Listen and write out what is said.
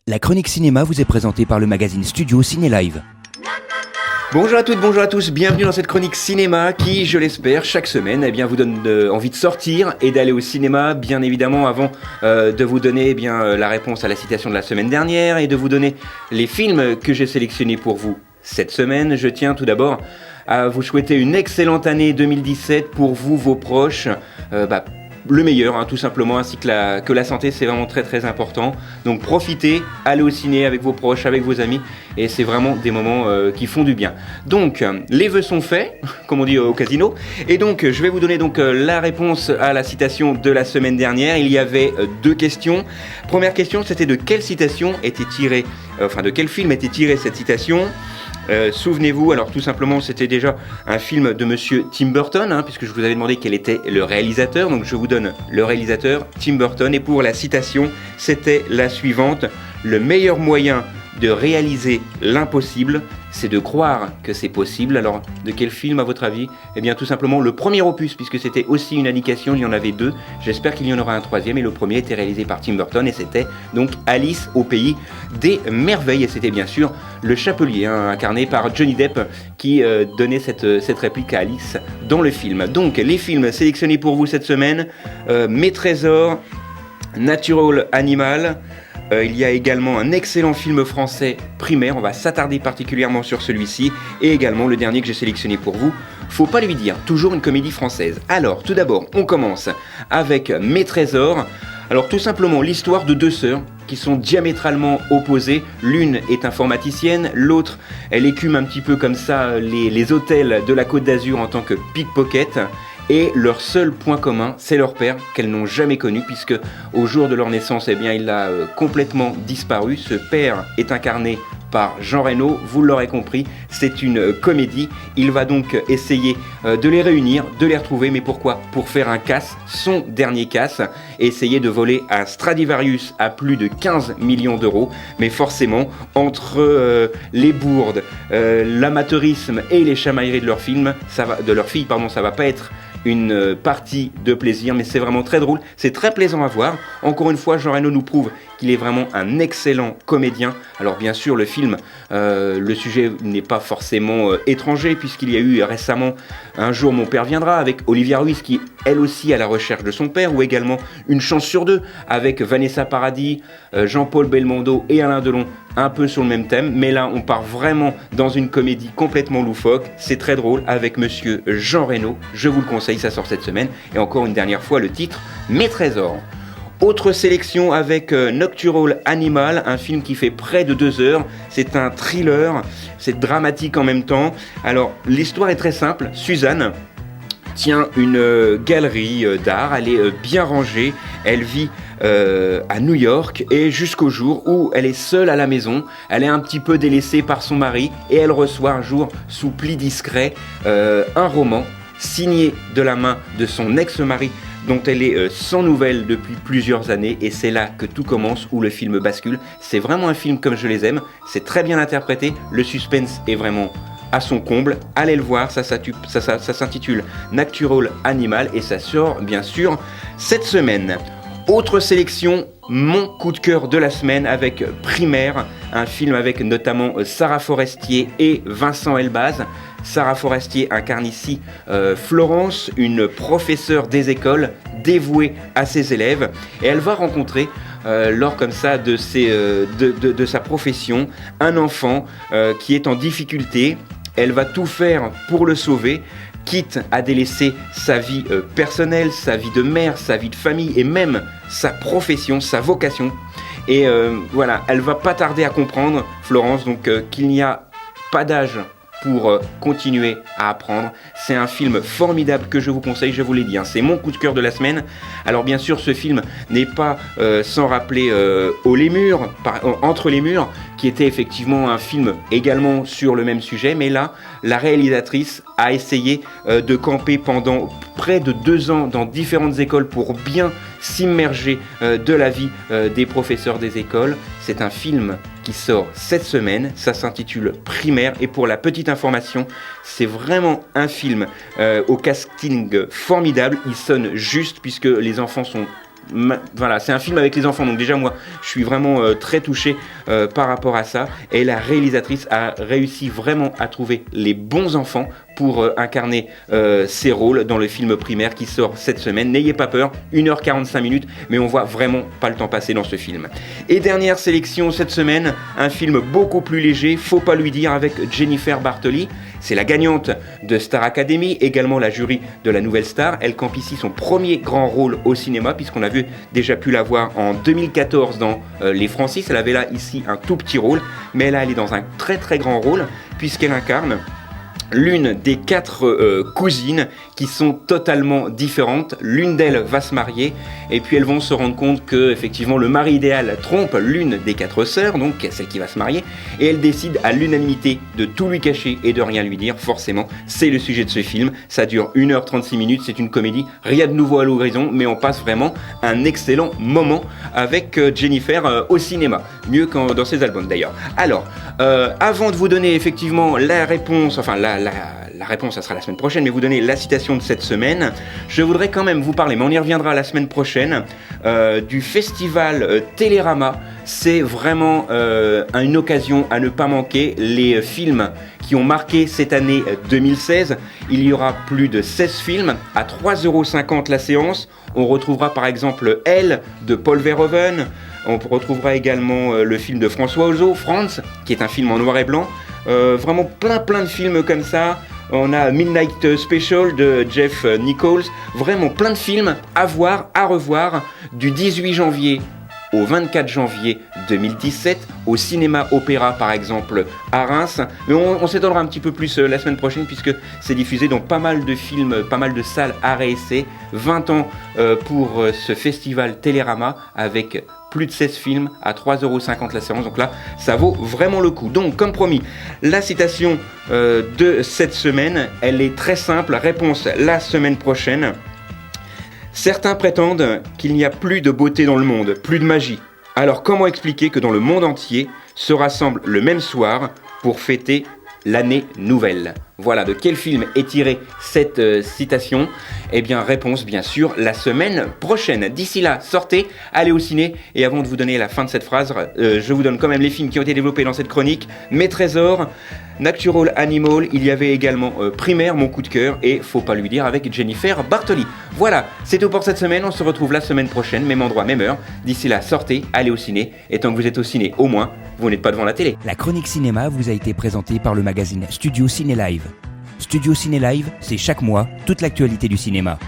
La chronique cinéma vous est présentée par le magazine Studio Ciné Live. Bonjour à toutes, bonjour à tous, bienvenue dans cette chronique cinéma qui, je l'espère, chaque semaine vous donne envie de sortir et d'aller au cinéma, bien évidemment, avant de vous donner la réponse à la citation de la semaine dernière et de vous donner les films que j'ai sélectionnés pour vous cette semaine. Je tiens tout d'abord à vous souhaiter une excellente année 2017 pour vous, vos proches, le meilleur, tout simplement, ainsi que la santé, c'est vraiment très très important. Donc profitez, allez au ciné avec vos proches, avec vos amis, et c'est vraiment des moments qui font du bien. Donc les vœux sont faits, comme on dit au casino, et donc je vais vous donner la réponse à la citation de la semaine dernière. Il y avait deux questions. Première question, c'était de quelle citation était tirée, de quel film était tirée cette citation. Souvenez-vous, alors tout simplement c'était déjà un film de monsieur Tim Burton, puisque je vous avais demandé quel était le réalisateur, donc je vous donne le réalisateur Tim Burton, et pour la citation c'était la suivante: le meilleur moyen de réaliser l'impossible, c'est de croire que c'est possible. Alors, de quel film à votre avis ? Eh bien, tout simplement le premier opus, puisque c'était aussi une indication, il y en avait deux. J'espère qu'il y en aura un troisième, et le premier était réalisé par Tim Burton, et c'était donc Alice au pays des merveilles, et c'était bien sûr le chapelier, incarné par Johnny Depp, qui donnait cette réplique à Alice dans le film. Donc, les films sélectionnés pour vous cette semaine, Mes Trésors, Natural Animal. Il y a également un excellent film français, Primaire, on va s'attarder particulièrement sur celui-ci, et également le dernier que j'ai sélectionné pour vous, Faut pas lui dire, toujours une comédie française. Alors, tout d'abord, on commence avec Mes Trésors. Alors, tout simplement, l'histoire de deux sœurs qui sont diamétralement opposées. L'une est informaticienne, l'autre, elle écume un petit peu comme ça les hôtels de la Côte d'Azur en tant que pickpocket. Et leur seul point commun, c'est leur père, qu'elles n'ont jamais connu, puisque au jour de leur naissance, il a complètement disparu. Ce père est incarné par Jean Reno, vous l'aurez compris, c'est une comédie. Il va donc essayer de les réunir, de les retrouver, mais pourquoi ? Pour faire un casse, son dernier casse, et essayer de voler un Stradivarius à plus de 15 millions d'euros. Mais forcément, entre les bourdes, l'amateurisme et les chamailleries de leur fille, ça va pas être une partie de plaisir, mais c'est vraiment très drôle, c'est très plaisant à voir. Encore une fois, Jean Reno nous prouve qu'il est vraiment un excellent comédien. Alors bien sûr, le film, le sujet n'est pas forcément étranger, puisqu'il y a eu récemment Un jour mon père viendra, avec Olivia Ruiz, qui elle aussi à la recherche de son père, ou également Une chance sur deux, avec Vanessa Paradis, Jean-Paul Belmondo et Alain Delon, un peu sur le même thème, mais là on part vraiment dans une comédie complètement loufoque. C'est très drôle, avec monsieur Jean Reno, je vous le conseille, ça sort cette semaine. Et encore une dernière fois, le titre, Mes Trésors. Autre sélection avec Nocturnal Animal, un film qui fait près de 2 heures. C'est un thriller, c'est dramatique en même temps. Alors, l'histoire est très simple. Suzanne tient une galerie d'art, elle est bien rangée, elle vit à New York, et jusqu'au jour où elle est seule à la maison, elle est un petit peu délaissée par son mari, et elle reçoit un jour, sous pli discret, un roman signé de la main de son ex-mari, dont elle est sans nouvelles depuis plusieurs années, et c'est là que tout commence, où le film bascule. C'est vraiment un film comme je les aime, c'est très bien interprété, le suspense est vraiment à son comble. Allez le voir, ça s'intitule Natural Animal, et ça sort bien sûr cette semaine. Autre sélection, mon coup de cœur de la semaine avec Primaire, un film avec notamment Sarah Forestier et Vincent Elbaz. Sarah Forestier incarne ici Florence, une professeure des écoles dévouée à ses élèves, et elle va rencontrer lors comme ça de sa profession un enfant qui est en difficulté. Elle va tout faire pour le sauver, quitte à délaisser sa vie personnelle, sa vie de mère, sa vie de famille, et même sa profession, sa vocation. Et elle va pas tarder à comprendre, Florence, qu'il n'y a pas d'âge pour continuer à apprendre. C'est un film formidable que je vous conseille, je vous l'ai dit, c'est mon coup de cœur de la semaine. Alors bien sûr, ce film n'est pas sans rappeler Entre les murs, qui était effectivement un film également sur le même sujet, mais là, la réalisatrice a essayé de camper pendant près de 2 ans dans différentes écoles pour bien s'immerger de la vie des professeurs des écoles. C'est un film qui sort cette semaine, ça s'intitule Primaire, et pour la petite information, c'est vraiment un film au casting formidable. Il sonne juste, puisque les enfants sont voilà, c'est un film avec les enfants, donc déjà moi je suis vraiment très touché par rapport à ça, et la réalisatrice a réussi vraiment à trouver les bons enfants pour incarner ces rôles dans le film primaire qui sort cette semaine. N'ayez pas peur, 1h45 minutes, mais on voit vraiment pas le temps passer dans ce film. Et dernière sélection cette semaine, un film beaucoup plus léger, Faut pas lui dire, avec Jennifer Bartoli. C'est la gagnante de Star Academy, également la jury de la Nouvelle Star. Elle campe ici son premier grand rôle au cinéma, puisqu'on a déjà pu la voir en 2014 dans Les Francis. Elle avait là ici un tout petit rôle, mais là elle est dans un très très grand rôle, puisqu'elle incarne l'une des 4 cousines qui sont totalement différentes. L'une d'elles va se marier et puis elles vont se rendre compte que effectivement le mari idéal trompe l'une des 4 sœurs, donc celle qui va se marier, et elles décident à l'unanimité de tout lui cacher et de rien lui dire. Forcément, c'est le sujet de ce film. Ça dure 1h36 minutes, c'est une comédie, rien de nouveau à l'horizon, mais on passe vraiment un excellent moment avec Jennifer au cinéma, mieux que dans ses albums d'ailleurs. Alors, avant de vous donner effectivement la réponse, enfin la réponse, ça sera la semaine prochaine, mais vous donner la citation de cette semaine, je voudrais quand même vous parler, mais on y reviendra la semaine prochaine, du festival Télérama. C'est vraiment une occasion à ne pas manquer. Les films qui ont marqué cette année 2016, il y aura plus de 16 films à 3,50€ la séance. On retrouvera par exemple Elle de Paul Verhoeven. On retrouvera également le film de François Ozon, Franz, qui est un film en noir et blanc. Vraiment plein de films comme ça. On a Midnight Special de Jeff Nichols. Vraiment plein de films à voir, à revoir, du 18 janvier au 24 janvier 2017, au cinéma Opéra par exemple à Reims. Mais on s'étendra un petit peu plus la semaine prochaine, puisque c'est diffusé dans pas mal de films, pas mal de salles arrêt essai. 20 ans pour ce festival Télérama, avec plus de 16 films à 3,50€ la séance. Donc là, ça vaut vraiment le coup. Donc, comme promis, la citation de cette semaine, elle est très simple. Réponse la semaine prochaine. Certains prétendent qu'il n'y a plus de beauté dans le monde, plus de magie. Alors comment expliquer que dans le monde entier se rassemblent le même soir pour fêter l'année nouvelle? Voilà, de quel film est tirée cette citation? Eh bien, réponse bien sûr la semaine prochaine. D'ici là, sortez, allez au ciné. Et avant de vous donner la fin de cette phrase, je vous donne quand même les films qui ont été développés dans cette chronique. Mes trésors, Natural Animal, il y avait également Primaire, mon coup de cœur, et Faut pas lui dire avec Jennifer Bartoli. Voilà, c'est tout pour cette semaine. On se retrouve la semaine prochaine, même endroit, même heure. D'ici là, sortez, allez au ciné. Et tant que vous êtes au ciné, au moins, vous n'êtes pas devant la télé. La chronique cinéma vous a été présentée par le magazine Studio Ciné Live. Studio Ciné Live, c'est chaque mois toute l'actualité du cinéma.